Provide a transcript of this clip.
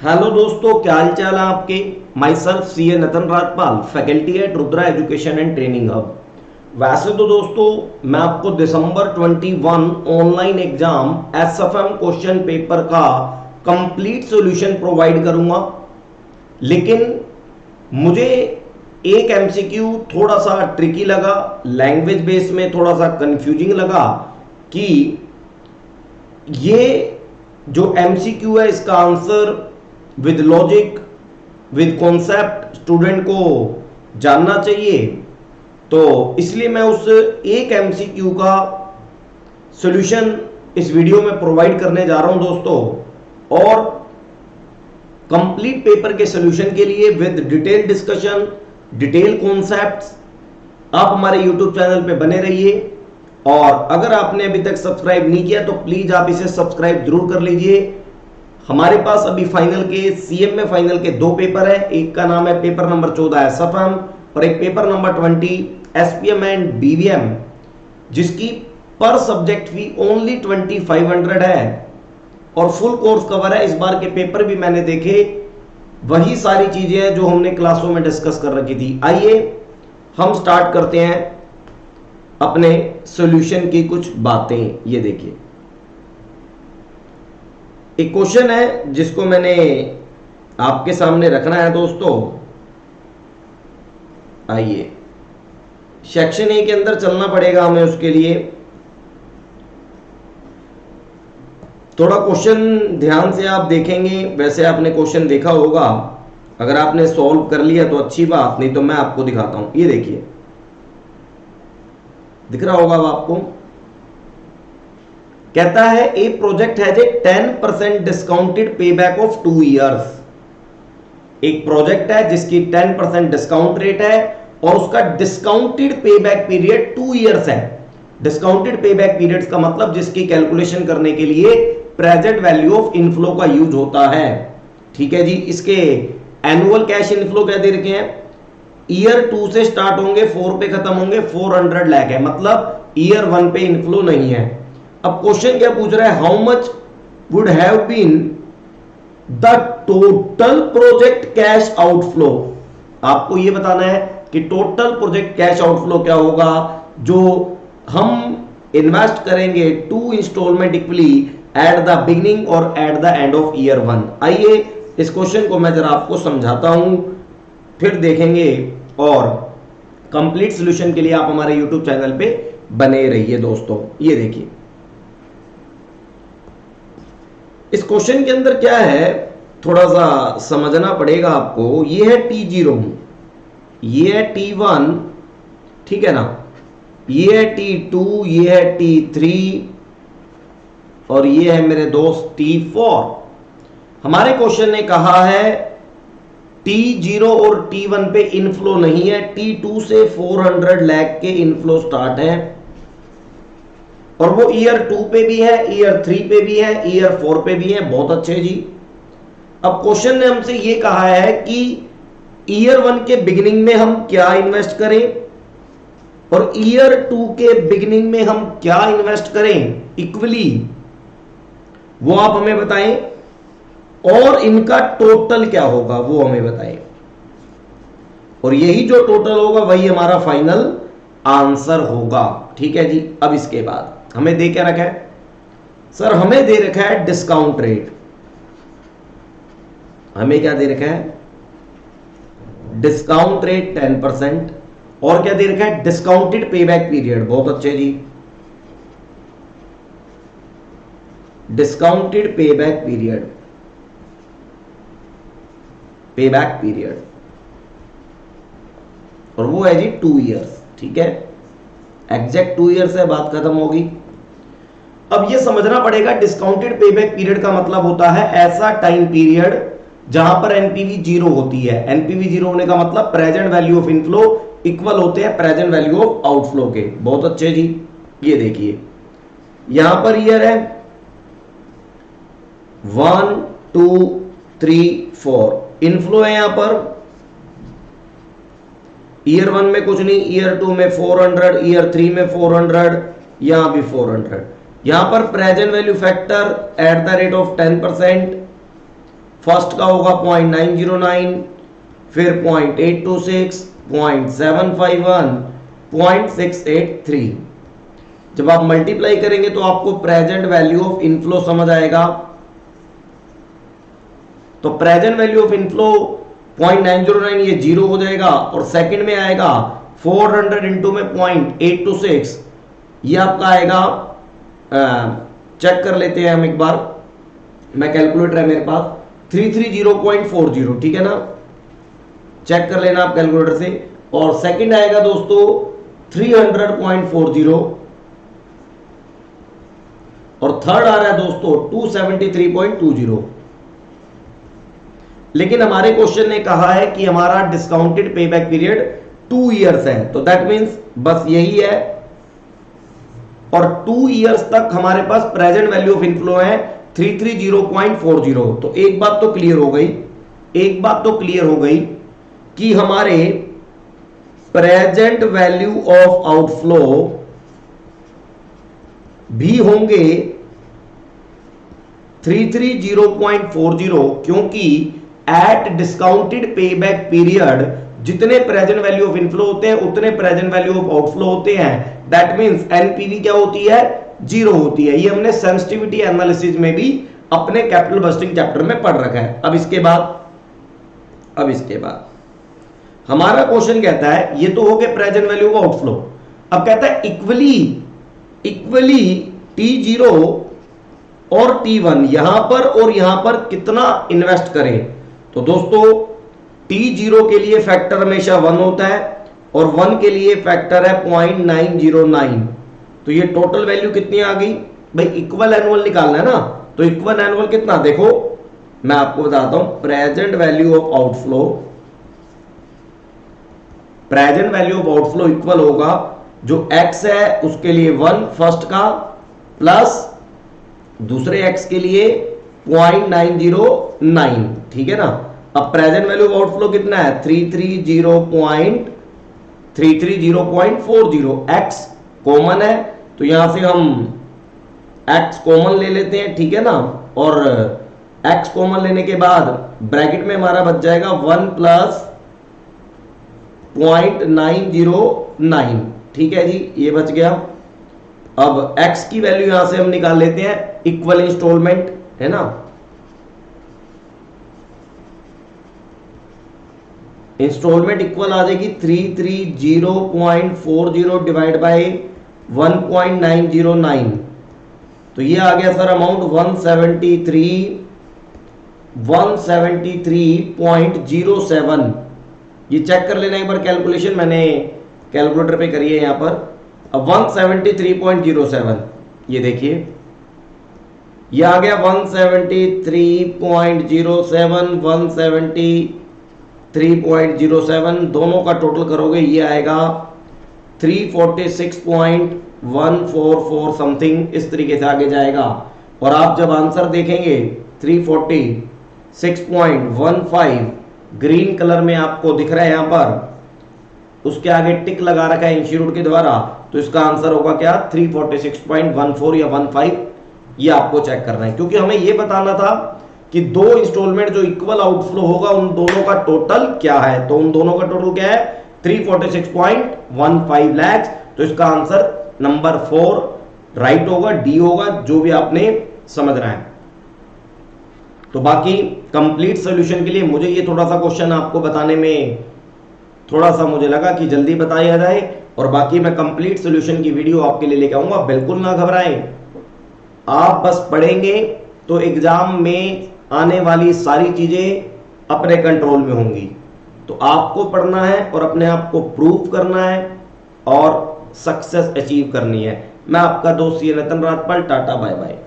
Hello दोस्तों, क्या हाल चाल है आपके। My self CA Nitin Rajpal, faculty at Rudra education and training hub. वैसे तो दोस्तों मैं आपको दिसंबर 21 online exam SFM question paper का कंप्लीट सॉल्यूशन प्रोवाइड करूंगा, लेकिन मुझे एक एमसीक्यू थोड़ा सा ट्रिकी लगा, लैंग्वेज बेस में थोड़ा सा कंफ्यूजिंग लगा कि ये जो एमसीक्यू है इसका answer with logic with concept student को जानना चाहिए। तो इसलिए मैं उस एक एमसीक्यू का सॉल्यूशन इस वीडियो में प्रोवाइड करने जा रहा हूं दोस्तों। और कंप्लीट पेपर के सॉल्यूशन के लिए with detail discussion, detail concepts, आप हमारे यूट्यूब चैनल पे बने रहिए। और अगर आपने अभी तक सब्सक्राइब नहीं किया तो प्लीज आप इसे सब्सक्राइब जरूर कर लीजिए। हमारे पास अभी फाइनल के सीएम में फाइनल के 2 पेपर है। एक का नाम है पेपर नंबर 14 एसएफएम और एक paper number 20 SPM and BVM, जिसकी पर सब्जेक्ट फी ओनली 2500 है और फुल कोर्स कवर है। इस बार के पेपर भी मैंने देखे, वही सारी चीजें हैं जो हमने क्लासों में डिस्कस कर रखी थी। आइए हम स्टार्ट करते हैं अपने सॉल्यूशन की कुछ बातें। ये देखिए, एक क्वेश्चन है जिसको मैंने आपके सामने रखना है दोस्तों। आइए सेक्शन ए के अंदर चलना पड़ेगा हमें, उसके लिए थोड़ा क्वेश्चन ध्यान से आप देखेंगे। वैसे आपने क्वेश्चन देखा होगा, अगर आपने सॉल्व कर लिया तो अच्छी बात, नहीं तो मैं आपको दिखाता हूं। ये देखिए, दिख रहा होगा अब आपको। कहता है a project has a 10% discounted payback of 2 years. एक प्रोजेक्ट है जिसकी 10% डिस्काउंट रेट है और उसका डिस्काउंटेड पेबैक पीरियड 2 इयर्स है। डिस्काउंटेड पेबैक पीरियड्स का मतलब जिसकी कैलकुलेशन करने के लिए प्रेजेंट वैल्यू ऑफ इनफ्लो का यूज होता है। ठीक है जी। इसके एनुअल कैश इनफ्लो क्या दे रखे हैं, ईयर 2 से स्टार्ट होंगे, 4 पे खत्म होंगे, 400 लाख है, मतलब ईयर 1 पे इनफ्लो नहीं है। अब क्वेश्चन क्या पूछ रहा है, how much would have been the total project cash outflow. आपको यह बताना है कि टोटल प्रोजेक्ट कैश आउटफ्लो क्या होगा जो हम इन्वेस्ट करेंगे 2 installment equally at the beginning और at the end of year 1। आइए इस क्वेश्चन को मैं जरा आपको समझाता हूं, फिर देखेंगे। और कंप्लीट सॉल्यूशन के लिए आप हमारे यूट्यूब चैनल पे बने रहिए दोस्तों। ये देखिए, इस क्वेश्चन के अंदर क्या है थोड़ा सा समझना पड़ेगा आपको। ये है T0, ये है T1, ठीक है ना, ये है T2, ये है T3 और ये है मेरे दोस्त T4। हमारे क्वेश्चन ने कहा है T0 और T1 पे इनफ्लो नहीं है, T2 से 400 लाख के इनफ्लो स्टार्ट है और वो ईयर 2 पे भी है, ईयर 3 पे भी है, ईयर 4 पे भी है। बहुत अच्छे जी। अब क्वेश्चन ने हमसे ये कहा है कि ईयर 1 के बिगिनिंग में हम क्या इन्वेस्ट करें और ईयर 2 के बिगिनिंग में हम क्या इन्वेस्ट करें इक्वली, वो आप हमें बताएं। और इनका टोटल क्या होगा वो हमें बताएं, और यही जो टोटल होगा वही हमारा फाइनल आंसर होगा। ठीक है जी। अब इसके बाद हमें दे क्या रखा है, सर हमें दे रखा है डिस्काउंट रेट। हमें क्या दे रखा है, डिस्काउंट रेट 10%। और क्या दे रखा है, डिस्काउंटेड पेबैक पीरियड। बहुत अच्छे जी, discounted payback period, payback period, और वो है जी 2 इयर्स। ठीक है, एग्जैक्ट 2 इयर्स है, बात खत्म होगी। अब ये समझना पड़ेगा डिस्काउंटेड पेबैक पीरियड का मतलब होता है ऐसा टाइम पीरियड जहां पर एनपीवी 0 होती है। एनपीवी 0 होने का मतलब present value of inflow equal होते हैं प्रेजेंट वैल्यू ऑफ आउटफ्लो के। बहुत अच्छे जी। ये देखिए, यहां पर ईयर है 1 2 3 4, इनफ्लो है यहां पर ईयर 1 में कुछ नहीं, ईयर 2 में 400, ईयर 3 में 400, यहां भी 400। यहां पर present value factor at the rate of 10%, first का होगा 0.909, फिर 0.826, 0.751, 0.683। जब आप मल्टीप्लाई करेंगे तो आपको प्रेजेंट वैल्यू ऑफ इनफ्लो समझ आएगा। तो प्रेजेंट वैल्यू ऑफ इनफ्लो 0.909 ये जीरो हो जाएगा और सेकंड में आएगा 400 इंटू में 0.826, ये आपका आएगा, चेक कर लेते हैं हम एक बार, मैं कैलकुलेटर है मेरे पास, 330.40, ठीक है ना, चेक कर लेना आप कैलकुलेटर से। और सेकंड आएगा दोस्तों 300.40 और थर्ड आ रहा है दोस्तों 273.20। लेकिन हमारे क्वेश्चन ने कहा है कि हमारा डिस्काउंटेड पेबैक पीरियड 2 इयर्स है, तो दैट मींस बस यही है, और 2 इयर्स तक हमारे पास प्रेजेंट वैल्यू ऑफ इनफ्लो है 330.40। तो एक बात तो क्लियर हो गई, कि हमारे प्रेजेंट वैल्यू ऑफ आउटफ्लो भी होंगे 330.40, क्योंकि एट डिस्काउंटेड पेबैक पीरियड जितने प्रेजेंट वैल्यू ऑफ इनफ्लो होते हैं उतने प्रेजेंट वैल्यू ऑफ आउटफ्लो होते हैं। दैट मींस एनपीवी क्या होती है, जीरो होती है। ये हमने सेंसिटिविटी एनालिसिस में भी अपने कैपिटल बस्टिंग चैप्टर में पढ़ रखा है। अब इसके बाद हमारा क्वेश्चन कहता है, ये तो हो गया प्रेजेंट वैल्यू ऑफ आउटफ्लो, अब कहता है इक्वली T0 और T1 यहां पर और यहां पर कितना इन्वेस्ट करें। तो दोस्तों T0 के लिए फैक्टर हमेशा 1 होता है और 1 के लिए फैक्टर है 0.909। तो ये टोटल वैल्यू कितनी आ गई भाई, इक्वल एनुअल निकालना है ना, तो इक्वल एनुअल कितना, देखो मैं आपको बताता हूं, present value of outflow equal होगा जो x है उसके लिए 1 फर्स्ट का प्लस दूसरे x के लिए 0.909, ठीक है ना। अब प्रेजेंट वैल्यू ऑफ आउटफ्लो कितना है, 330.40, x कॉमन है तो यहां से हम x कॉमन ले लेते हैं, ठीक है ना, और x कॉमन लेने के बाद ब्रैकेट में हमारा बच जाएगा 1 प्लस 0.909, ठीक है जी, ये बच गया। अब x की वैल्यू यहां से हम निकाल लेते हैं, इक्वल इंस्टॉलमेंट है ना, इंस्टॉलमेंट इक्वल आ जाएगी 330.40 डिवाइड बाय 1.909, तो ये आ गया सर अमाउंट 173.07। ये चेक कर लेना एक बार कैलकुलेशन, मैंने कैलकुलेटर पे करी है यहां पर। अब 173.07, ये देखिए ये आ गया 173.07, 173.07, दोनों का टोटल करोगे ये आएगा 346.144 समथिंग, इस तरीके से आगे जाएगा। और आप जब आंसर देखेंगे 346.15 ग्रीन कलर में आपको दिख रहा है यहां पर, उसके आगे टिक लगा रखा है इंस्टीट्यूट के द्वारा, तो इसका आंसर होगा क्या, 346.14 या 15, ये आपको चेक करना है, क्योंकि हमें ये बताना था कि दो इंस्टॉलमेंट जो इक्वल आउटफ्लो होगा उन दोनों का टोटल क्या है। तो उन दोनों का टोटल क्या है, 346.15 लाख। तो इसका आंसर नंबर 4 राइट होगा, डी होगा, जो भी आपने समझना है। तो बाकी कंप्लीट सॉल्यूशन के लिए मुझे ये थोड़ा सा क्वेश्चन आपको बताने में थोड़ा सा मुझे लगा कि जल्दी बताया जाए, और बाकी मैं कंप्लीट सॉल्यूशन की वीडियो आपके लिए लेके आऊंगा। बिल्कुल ना घबराएं, आप बस पढ़ेंगे तो एग्जाम में आने वाली सारी चीजें अपने कंट्रोल में होंगी। तो आपको पढ़ना है और अपने आप को प्रूव करना है और सक्सेस अचीव करनी है। मैं आपका दोस्त Nitin Rajpal, tata bye bye.